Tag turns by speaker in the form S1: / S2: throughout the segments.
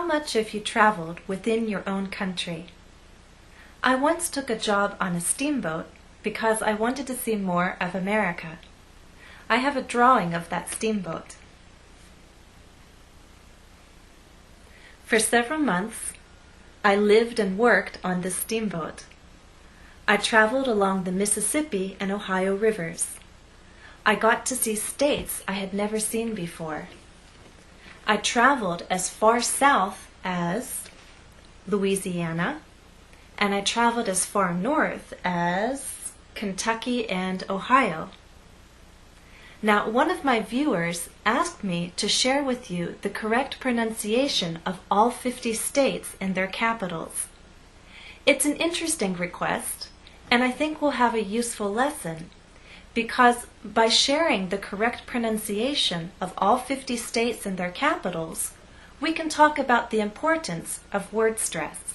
S1: much have you traveled within your own country? I once took a job on a steamboat because I wanted to see more of America. I have a drawing of that steamboat. For several months, I lived and worked on this steamboat. I traveled along the Mississippi and Ohio rivers. I got to see states I had never seen before. I traveled as far south as Louisiana, and I traveled as far north as Kentucky and Ohio. Now, one of my viewers asked me to share with you the correct pronunciation of all 50 states and their capitals. It's an interesting request, and I think we'll have a useful lesson, because by sharing the correct pronunciation of all 50 states and their capitals, we can talk about the importance of word stress.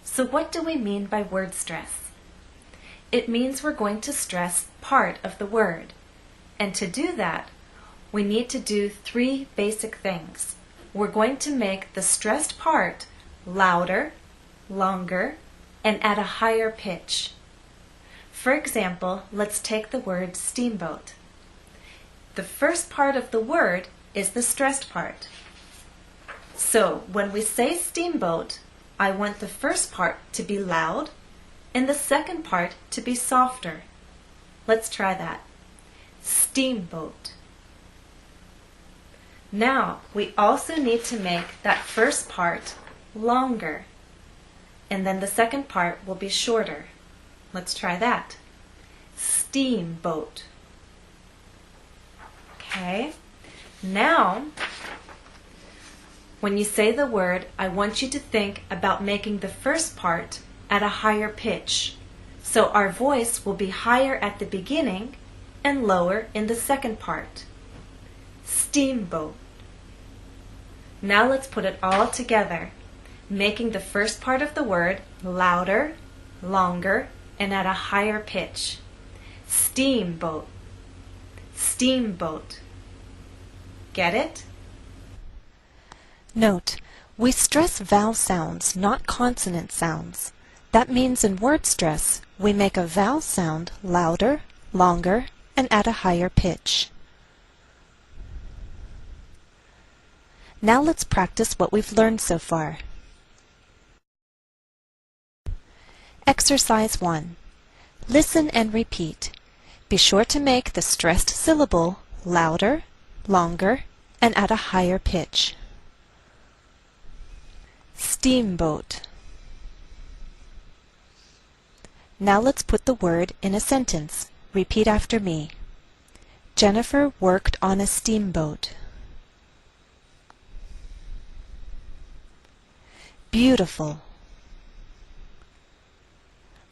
S1: So what do we mean by word stress? It means we're going to stress part of the word. And to do that, we need to do 3 basic things. We're going to make the stressed part louder, longer, and at a higher pitch. For example, let's take the word steamboat. The first part of the word is the stressed part. So when we say steamboat, I want the first part to be loud and the second part to be softer. Let's try that. Steamboat. Now, we also need to make that first part longer, and then the second part will be shorter. Let's try that. Steamboat. Okay. Now, when you say the word, I want you to think about making the first part at a higher pitch. So our voice will be higher at the beginning and lower in the second part. Steamboat. Now let's put it all together, making the first part of the word louder, longer, and at a higher pitch. Steamboat. Steamboat. Get it?
S2: Note, we stress vowel sounds, not consonant sounds. That means in word stress, we make a vowel sound louder, longer, and at a higher pitch. Now let's practice what we've learned so far. Exercise 1. Listen and repeat. Be sure to make the stressed syllable louder, longer, and at a higher pitch. Steamboat. Now let's put the word in a sentence. Repeat after me. Jennifer worked on a steamboat. Beautiful.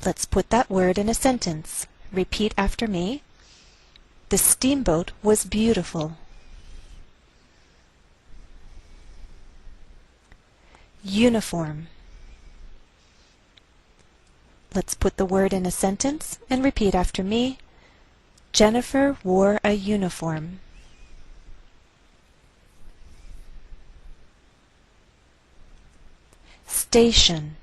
S2: Let's put that word in a sentence. Repeat after me. The steamboat was beautiful. Uniform. Let's put the word in a sentence and repeat after me. Jennifer wore a uniform. Station.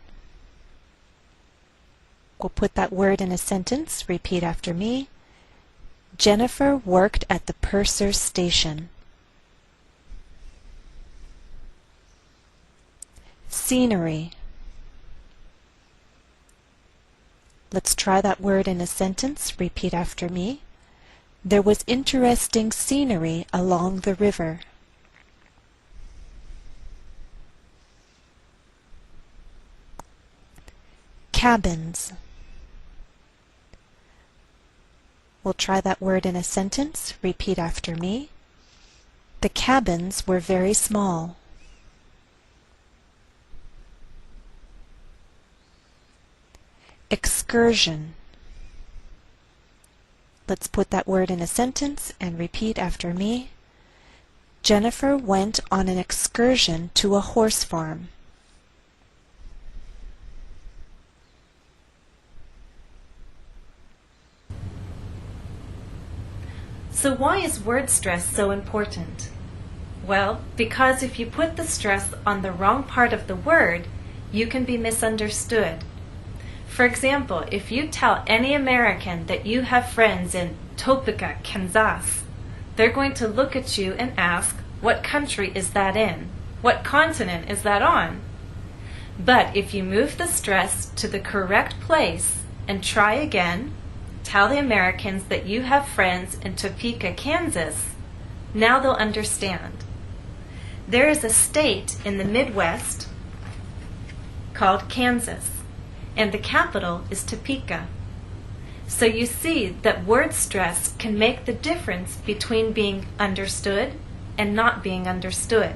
S2: We'll put that word in a sentence. Repeat after me. Jennifer worked at the purser's station. Scenery. Let's try that word in a sentence. Repeat after me. There was interesting scenery along the river. Cabins. We'll try that word in a sentence. Repeat after me. The cabins were very small. Excursion. Let's put that word in a sentence and repeat after me. Jennifer went on an excursion to a horse farm.
S1: So why is word stress so important? Well, because if you put the stress on the wrong part of the word, you can be misunderstood. For example, if you tell any American that you have friends in Topeka, Kansas, they're going to look at you and ask, what country is that in? What continent is that on? But if you move the stress to the correct place and try again, tell the Americans that you have friends in Topeka, Kansas, now they'll understand. There is a state in the Midwest called Kansas, and the capital is Topeka. So you see that word stress can make the difference between being understood and not being understood.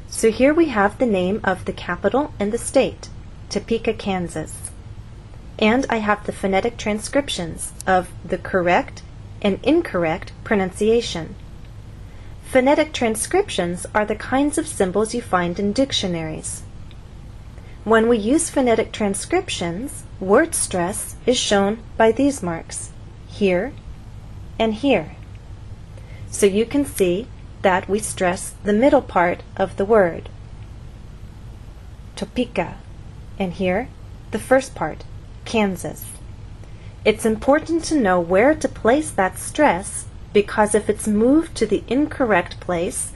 S1: So here we have the name of the capital and the state, Topeka, Kansas. And I have the phonetic transcriptions of the correct and incorrect pronunciation. Phonetic transcriptions are the kinds of symbols you find in dictionaries. When we use phonetic transcriptions, word stress is shown by these marks, here and here. So you can see that we stress the middle part of the word, Topeka, and here the first part, Kansas. It's important to know where to place that stress because if it's moved to the incorrect place,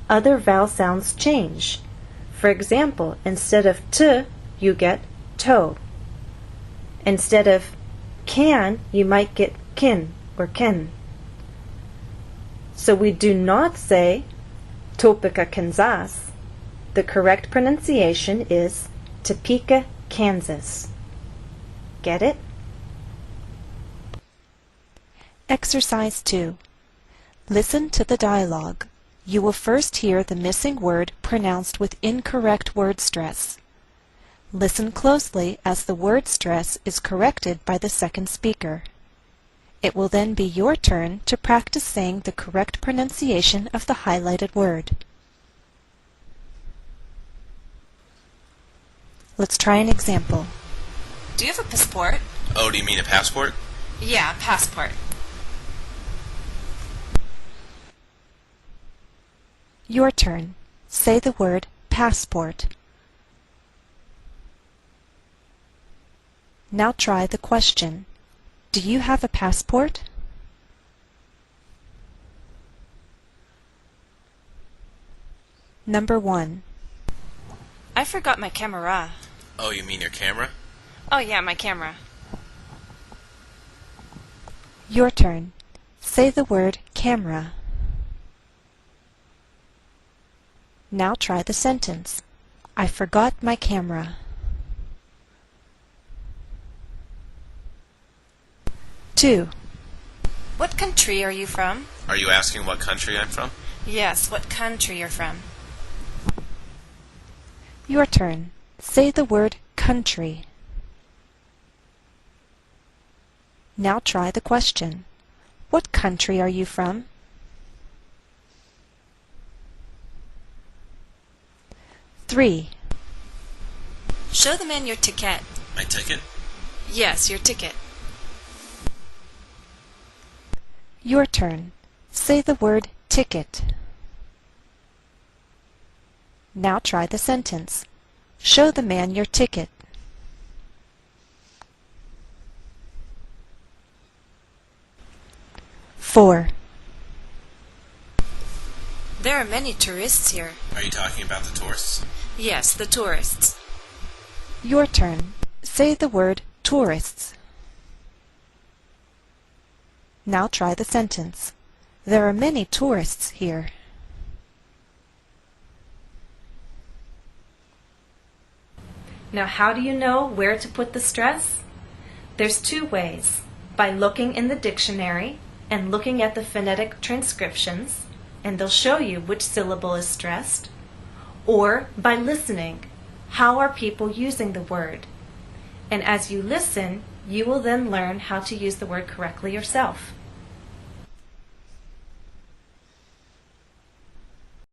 S1: other vowel sounds change. For example, instead of t, you get toe. Instead of can, you might get kin or ken. So we do not say Topeka, Kansas. The correct pronunciation is Topeka, Kansas. Get it?
S2: Exercise 2. Listen to the dialogue. You will first hear the missing word pronounced with incorrect word stress. Listen closely as the word stress is corrected by the second speaker. It will then be your turn to practice saying the correct pronunciation of the highlighted word. Let's try an example.
S3: Do you have a passport?
S4: Oh, do you mean a passport?
S3: Yeah, passport.
S2: Your turn. Say the word passport. Now try the question. Do you have a passport? Number 1.
S3: I forgot my camera.
S4: Oh, you mean your camera?
S3: Oh yeah, my camera.
S2: Your turn. Say the word camera. Now try the sentence. I forgot my camera. Two.
S3: What country are you from?
S4: Are you asking what country I'm from?
S3: Yes, what country you're from.
S2: Your turn. Say the word country. Now try the question. What country are you from? 3.
S3: Show the man your ticket.
S4: My ticket?
S3: Yes, your ticket.
S2: Your turn. Say the word ticket. Now try the sentence. Show the man your ticket. 4.
S3: There are many tourists here.
S4: Are you talking about the tourists?
S3: Yes, the tourists.
S2: Your turn. Say the word tourists. Now try the sentence. There are many tourists here.
S1: Now, how do you know where to put the stress? There's 2 ways. By looking in the dictionary and looking at the phonetic transcriptions, and they'll show you which syllable is stressed, or by listening. How are people using the word? And as you listen, you will then learn how to use the word correctly yourself.